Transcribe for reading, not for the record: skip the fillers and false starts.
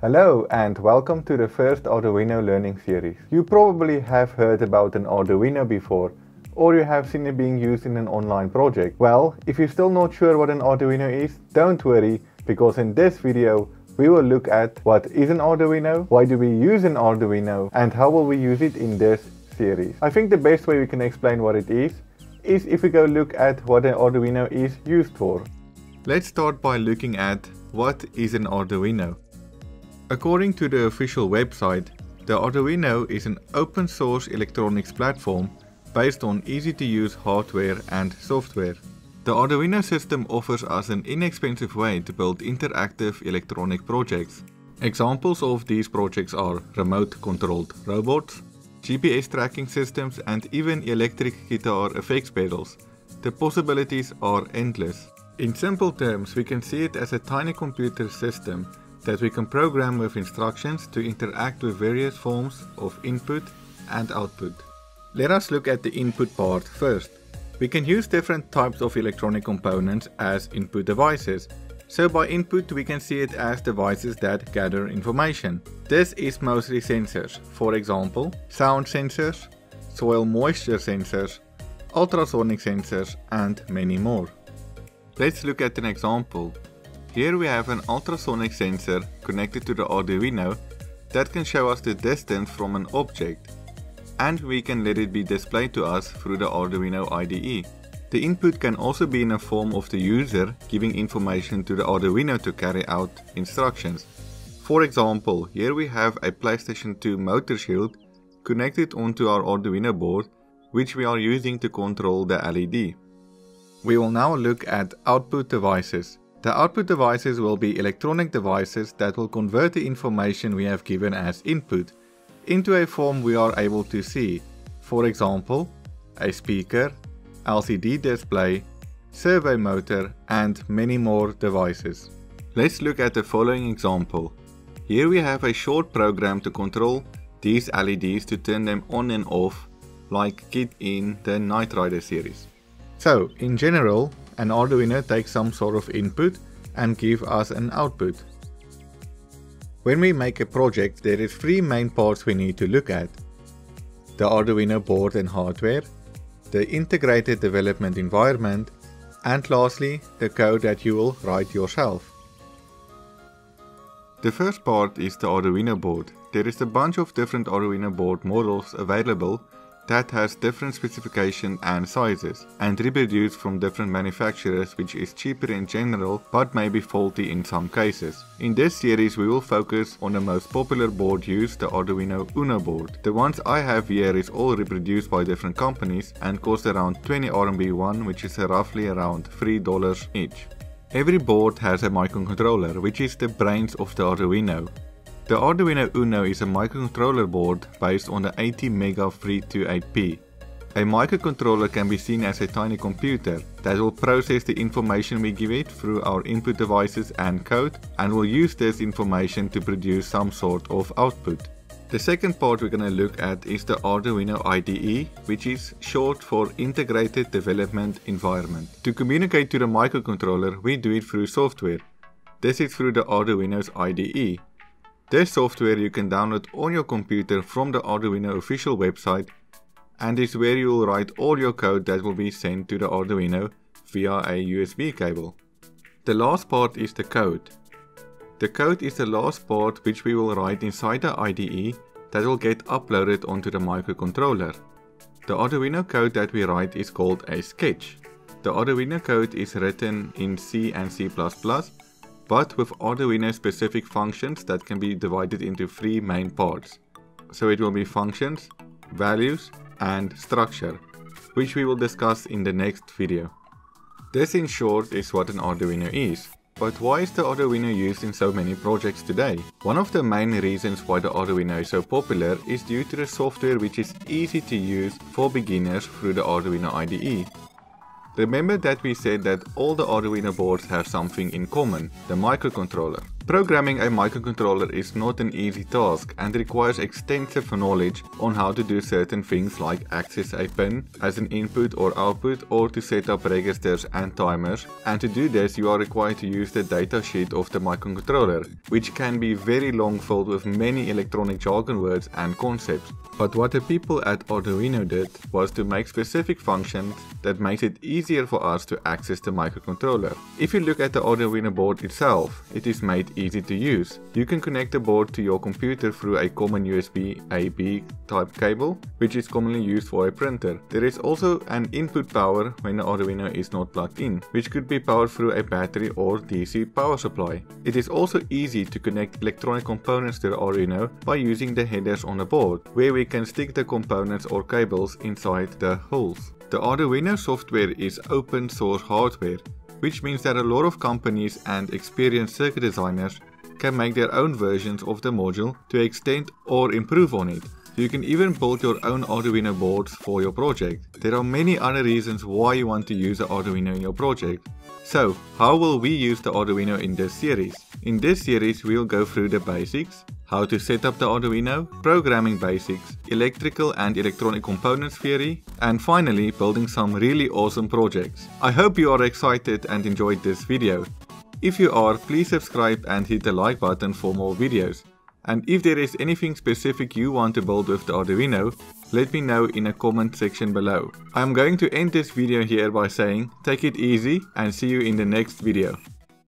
Hello and welcome to the first Arduino learning series. You probably have heard about an Arduino before, or you have seen it being used in an online project. Well, if you're still not sure what an Arduino is, don't worry, because in this video we will look at what is an Arduino, why do we use an Arduino, and how will we use it in this series. I think the best way we can explain what it is if we go look at what an Arduino is used for. Let's start by looking at what is an Arduino. According to the official website, the Arduino is an open source electronics platform based on easy to use hardware and software. The Arduino system offers us an inexpensive way to build interactive electronic projects. Examples of these projects are remote controlled robots, GPS tracking systems, and even electric guitar effects pedals. The possibilities are endless. In simple terms, we can see it as a tiny computer system that we can program with instructions to interact with various forms of input and output. Let us look at the input part first. We can use different types of electronic components as input devices. So by input we can see it as devices that gather information. This is mostly sensors, for example, sound sensors, soil moisture sensors, ultrasonic sensors, and many more. Let's look at an example. Here we have an ultrasonic sensor connected to the Arduino that can show us the distance from an object, and we can let it be displayed to us through the Arduino IDE. The input can also be in the form of the user giving information to the Arduino to carry out instructions. For example, here we have a PlayStation 2 motor shield connected onto our Arduino board, which we are using to control the LED. We will now look at output devices. The output devices will be electronic devices that will convert the information we have given as input into a form we are able to see. For example, a speaker, LCD display, servo motor, and many more devices. Let's look at the following example. Here we have a short program to control these LEDs to turn them on and off, like Kid in the Knight Rider series. So, in general, an Arduino takes some sort of input and gives us an output. When we make a project, there is three main parts we need to look at: the Arduino board and hardware, the integrated development environment, and lastly, the code that you will write yourself. The first part is the Arduino board. There is a bunch of different Arduino board models available that has different specifications and sizes, and reproduced from different manufacturers, which is cheaper in general but may be faulty in some cases. In this series we will focus on the most popular board used, the Arduino Uno board. The ones I have here is all reproduced by different companies and cost around 20 RMB one, which is roughly around $3 each. Every board has a microcontroller, which is the brains of the Arduino. The Arduino Uno is a microcontroller board based on the 80MegaFreeToAP. A microcontroller can be seen as a tiny computer that will process the information we give it through our input devices and code, and will use this information to produce some sort of output. The second part we're going to look at is the Arduino IDE, which is short for Integrated Development Environment. To communicate to the microcontroller, we do it through software. This is through the Arduino's IDE. This software you can download on your computer from the Arduino official website, and is where you will write all your code that will be sent to the Arduino via a USB cable. The last part is the code. The code is the last part which we will write inside the IDE that will get uploaded onto the microcontroller. The Arduino code that we write is called a sketch. The Arduino code is written in C and C++, but with Arduino specific functions that can be divided into three main parts. So it will be functions, values, and structure, which we will discuss in the next video. This in short is what an Arduino is. But why is the Arduino used in so many projects today? One of the main reasons why the Arduino is so popular is due to the software, which is easy to use for beginners through the Arduino IDE. Remember that we said that all the Arduino boards have something in common, the microcontroller. Programming a microcontroller is not an easy task and requires extensive knowledge on how to do certain things like access a pin as an input or output, or to set up registers and timers, and to do this you are required to use the datasheet of the microcontroller, which can be very long, filled with many electronic jargon words and concepts. But what the people at Arduino did was to make specific functions that makes it easier for us to access the microcontroller. If you look at the Arduino board itself, it is made easy to use. You can connect the board to your computer through a common USB A/B type cable, which is commonly used for a printer. There is also an input power when the Arduino is not plugged in, which could be powered through a battery or DC power supply. It is also easy to connect electronic components to the Arduino by using the headers on the board, where we can stick the components or cables inside the holes. The Arduino software is open source hardware, which means that a lot of companies and experienced circuit designers can make their own versions of the module to extend or improve on it. You can even build your own Arduino boards for your project. There are many other reasons why you want to use the Arduino in your project. So, how will we use the Arduino in this series? In this series we'll go through the basics, how to set up the Arduino, programming basics, electrical and electronic components theory, and finally building some really awesome projects. I hope you are excited and enjoyed this video. If you are, please subscribe and hit the like button for more videos. And if there is anything specific you want to build with the Arduino, let me know in a comment section below. I am going to end this video here by saying take it easy and see you in the next video.